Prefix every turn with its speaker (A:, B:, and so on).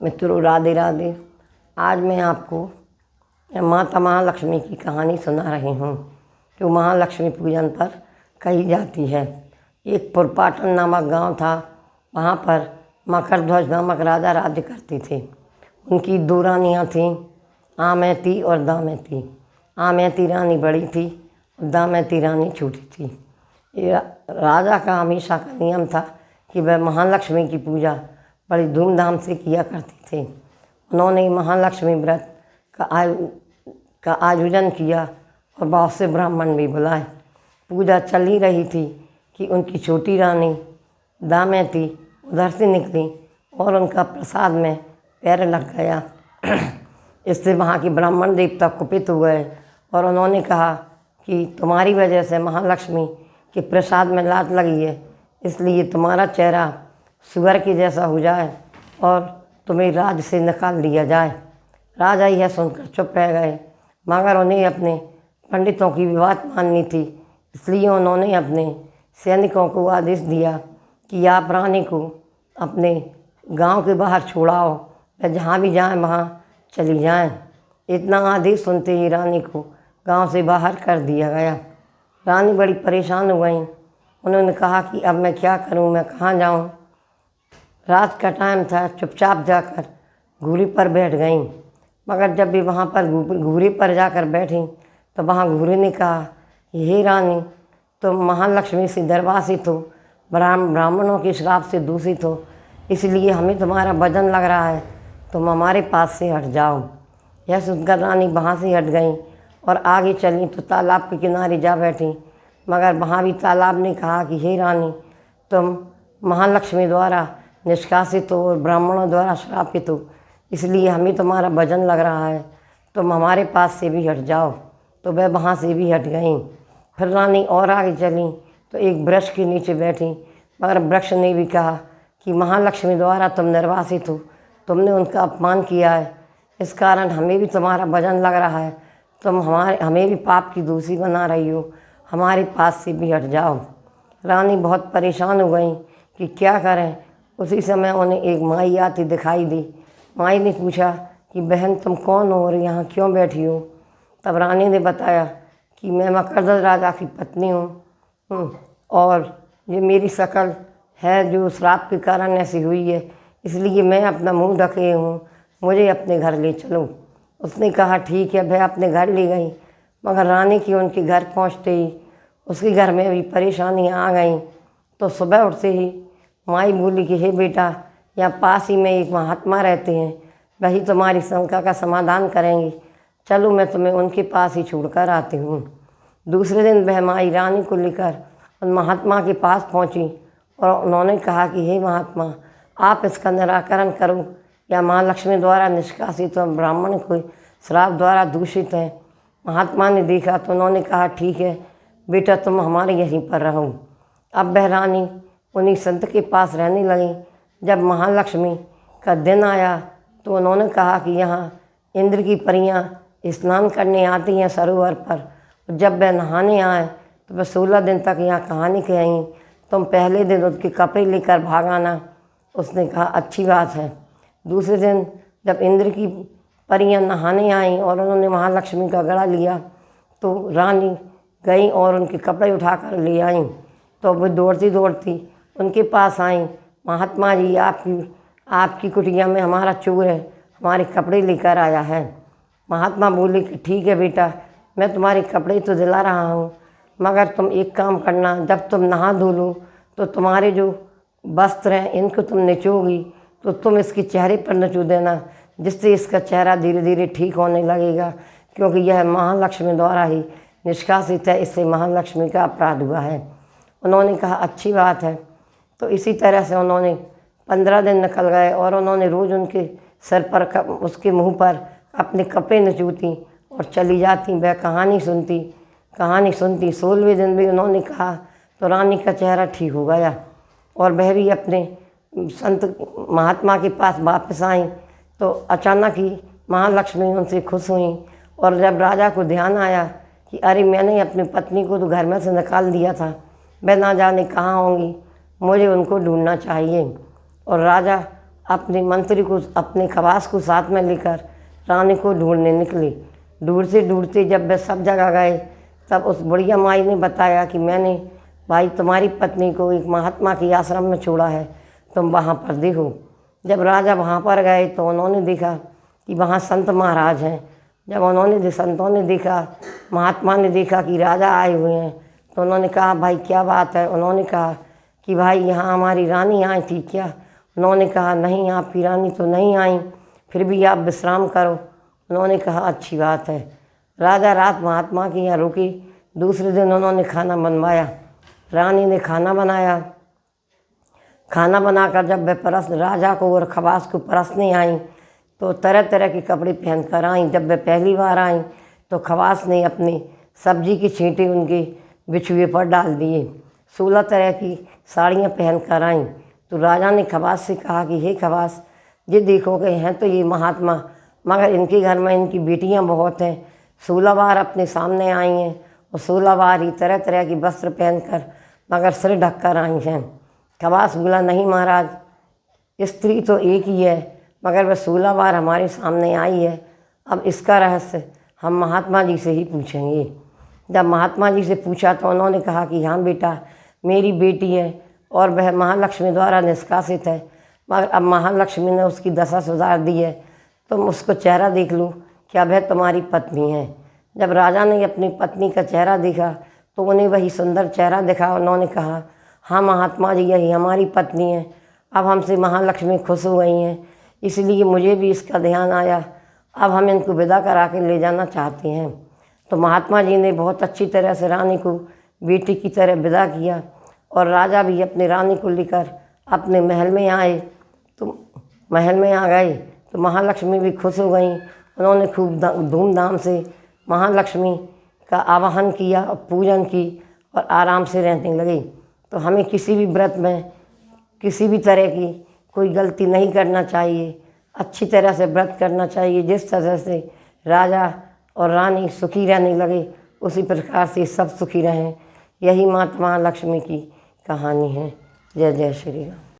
A: मित्रों राधे राधे। आज मैं आपको माता महालक्ष्मी की कहानी सुना रही हूँ जो महालक्ष्मी पूजन पर कही जाती है। एक पुरपाटन नामक गांव था। वहाँ पर मकरध्वज नामक राजा राज्य करते थे। उनकी दो रानियाँ थीं, आमैती और दामैती। आमैती रानी बड़ी थी और दामैती रानी छोटी थी। ये राजा का हमेशा का नियम था कि वह महालक्ष्मी की पूजा बड़ी धूमधाम से किया करते थे। उन्होंने महालक्ष्मी व्रत का आयोजन किया और बहुत से ब्राह्मण भी बुलाए। पूजा चल ही रही थी कि उनकी छोटी रानी दामैती उधर से निकली और उनका प्रसाद में पैर लग गया। इससे वहाँ के ब्राह्मण देवता कुपित हुए और उन्होंने कहा कि तुम्हारी वजह से महालक्ष्मी के प्रसाद में लात लगी है, इसलिए तुम्हारा चेहरा सुअर के जैसा हो जाए और तुम्हें राज से निकाल दिया जाए। राजा यह सुनकर चुप रह गए, मगर उन्हें अपने पंडितों की भी बात माननी थी। इसलिए उन्होंने अपने सैनिकों को आदेश दिया कि आप रानी को अपने गांव के बाहर छोड़ाओ, वह जहाँ भी जाएं वहाँ चली जाएं। इतना आदेश सुनते ही रानी को गांव से बाहर कर दिया गया। रानी बड़ी परेशान हो गई। उन्होंने कहा कि अब मैं क्या करूं, मैं कहाँ जाऊं। रात का टाइम था, चुपचाप जाकर घूरे पर बैठ गईं। मगर जब भी वहाँ पर घूरे पर जाकर बैठी तो वहाँ घूरे ने कहा, हे रानी, तुम महालक्ष्मी से निर्वासित हो, ब्राह्मणों के श्राप से दूषित हो, इसलिए हमें तुम्हारा वजन लग रहा है, तुम हमारे पास से हट जाओ। यह सुनकर रानी वहाँ से हट गई और आगे चली तो तालाब के किनारे जा बैठी। मगर वहाँ भी तालाब ने कहा कि हे रानी, तुम महालक्ष्मी द्वारा निष्कासित हो और ब्राह्मणों द्वारा श्रापित हो, इसलिए हमें तुम्हारा वजन लग रहा है, तुम हमारे पास से भी हट जाओ। तो वह वहाँ से भी हट गई। फिर रानी और आगे चली तो एक वृक्ष के नीचे बैठी, मगर वृक्ष ने भी कहा कि महालक्ष्मी द्वारा तुम निर्वासित हो, तुमने उनका अपमान किया है, इस कारण हमें भी तुम्हारा वजन लग रहा है, तुम हमें भी पाप की दोषी बना रही हो, हमारे पास से भी हट जाओ। रानी बहुत परेशान हो गई कि क्या करें। उसी समय उन्हें एक माई आती दिखाई दी। माई ने पूछा कि बहन, तुम कौन हो और यहाँ क्यों बैठी हो। तब रानी ने बताया कि मैं मकरध्वज राजा की पत्नी हूँ और ये मेरी शक्ल है जो श्राप के कारण ऐसी हुई है, इसलिए मैं अपना मुंह ढके हूँ, मुझे अपने घर ले चलो। उसने कहा ठीक है। वह अपने घर ले गई। मगर रानी की उनके घर पहुँचते ही उसके घर में भी परेशानियाँ आ गईं। तो सुबह उठते ही माई बोली कि हे बेटा, यहाँ पास ही में एक महात्मा रहते हैं, वही तुम्हारी शंका का समाधान करेंगे, चलो मैं तुम्हें उनके पास ही छोड़कर आती हूँ। दूसरे दिन वह माई रानी को लेकर उन महात्मा के पास पहुँची और उन्होंने कहा कि हे महात्मा, आप इसका निराकरण करो, या महालक्ष्मी द्वारा निष्कासित और ब्राह्मण को श्राप द्वारा दूषित है। महात्मा ने देखा तो उन्होंने कहा ठीक है बेटा, तुम हमारे यहीं पर रहो। अब वह रानी उन्हीं संत के पास रहने लगी। जब महालक्ष्मी का दिन आया तो उन्होंने कहा कि यहाँ इंद्र की परियां स्नान करने आती हैं सरोवर पर। जब वह नहाने आए तो वह 16 दिन तक यहाँ कहानी कहीं, तुम पहले दिन उनके कपड़े लेकर भाग आना। उसने कहा अच्छी बात है। दूसरे दिन जब इंद्र की परियां नहाने आईं और उन्होंने महालक्ष्मी का गला लिया तो रानी गई और उनके कपड़े उठाकर ले आईं। तो वो दौड़ती दौड़ती उनके पास आईं, महात्मा जी, आपकी कुटिया में हमारा चोर है, हमारे कपड़े लेकर आया है। महात्मा बोले कि ठीक है बेटा, मैं तुम्हारे कपड़े तो दिला रहा हूँ, मगर तुम एक काम करना, जब तुम नहा धो लो तो तुम्हारे जो वस्त्र हैं इनको तुम निचोगी तो तुम इसके चेहरे पर निचो देना, जिससे इसका चेहरा धीरे धीरे ठीक होने लगेगा, क्योंकि यह महालक्ष्मी द्वारा ही निष्कासित है, इससे महालक्ष्मी का अपराध हुआ है। उन्होंने कहा अच्छी बात है। तो इसी तरह से उन्होंने 15 दिन निकल गए और उन्होंने रोज़ उनके सर पर उसके मुंह पर अपने कपड़े नचोती और चली जाती। वह कहानी सुनती 16वें दिन भी उन्होंने कहा तो रानी का चेहरा ठीक हो गया और वह भी अपने संत महात्मा के पास वापस आई। तो अचानक ही महालक्ष्मी उनसे खुश हुई और जब राजा को ध्यान आया कि अरे, मैंने अपनी पत्नी को तो घर में से निकाल दिया था, वह ना जाने कहाँ होंगी, मुझे उनको ढूंढना चाहिए। और राजा अपने मंत्री को, अपने खवास को साथ में लेकर रानी को ढूंढने निकले। ढूंढते ढूंढते जब वे सब जगह गए, तब उस बुढ़िया माई ने बताया कि मैंने भाई तुम्हारी पत्नी को एक महात्मा के आश्रम में छोड़ा है, तुम वहाँ पर देखो। जब राजा वहाँ पर गए तो उन्होंने देखा कि वहाँ संत महाराज हैं। जब संतों ने देखा, महात्मा ने देखा कि राजा आए हुए हैं, तो उन्होंने कहा भाई क्या बात है। उन्होंने कहा कि भाई यहाँ हमारी रानी आई थी क्या। उन्होंने कहा नहीं, आपकी रानी तो नहीं आई, फिर भी आप विश्राम करो। उन्होंने कहा अच्छी बात है। राजा रात महात्मा के यहाँ रुके। दूसरे दिन उन्होंने खाना बनवाया। रानी ने खाना बनाया। खाना बनाकर जब वह राजा को और खवास को परसने आई, तो तरह तरह के कपड़े पहन कर आई। जब वह पहली बार आई तो खवास ने अपनी सब्जी के छींटे उनके बिछुए पर डाल दिए। 16 तरह की साड़ियाँ पहन कर आईं। तो राजा ने खवास से कहा कि हे खवास, ये देखो गए हैं तो ये महात्मा, मगर इनके घर में इनकी बेटियां बहुत हैं। 16 बार अपने सामने आई हैं और 16 बार ही तरह तरह की वस्त्र पहनकर मगर सिर ढककर आई हैं। खवास बोला नहीं महाराज, स्त्री तो एक ही है, मगर वह 16 बार हमारे सामने आई है। अब इसका रहस्य हम महात्मा जी से ही पूछेंगे। जब महात्मा जी से पूछा तो उन्होंने कहा कि हाँ बेटा, मेरी बेटी है और वह महालक्ष्मी द्वारा निष्कासित है, मगर अब महालक्ष्मी ने उसकी दशा सुधार दी है। तुम उसको चेहरा देख लो, क्या वह तुम्हारी पत्नी है। जब राजा ने अपनी पत्नी का चेहरा देखा तो उन्हें वही सुंदर चेहरा दिखा। उन्होंने कहा हाँ महात्मा जी, यही हमारी पत्नी है। अब हमसे महालक्ष्मी खुश हो गई हैं, इसलिए मुझे भी इसका ध्यान आया। अब हम इनको विदा करा के ले जाना चाहते हैं। तो महात्मा जी ने बहुत अच्छी तरह से रानी को बेटी की तरह विदा किया और राजा भी अपनी रानी को लेकर अपने महल में आए। तो महल में आ गए तो महालक्ष्मी भी खुश हो गई। उन्होंने खूब धूमधाम से महालक्ष्मी का आवाहन किया और पूजन की और आराम से रहने लगे। तो हमें किसी भी व्रत में किसी भी तरह की कोई गलती नहीं करना चाहिए, अच्छी तरह से व्रत करना चाहिए। जिस तरह से राजा और रानी सुखी रहने लगे, उसी प्रकार से सब सुखी रहें। यही माता महालक्ष्मी की कहानी है। जय जय श्री राम।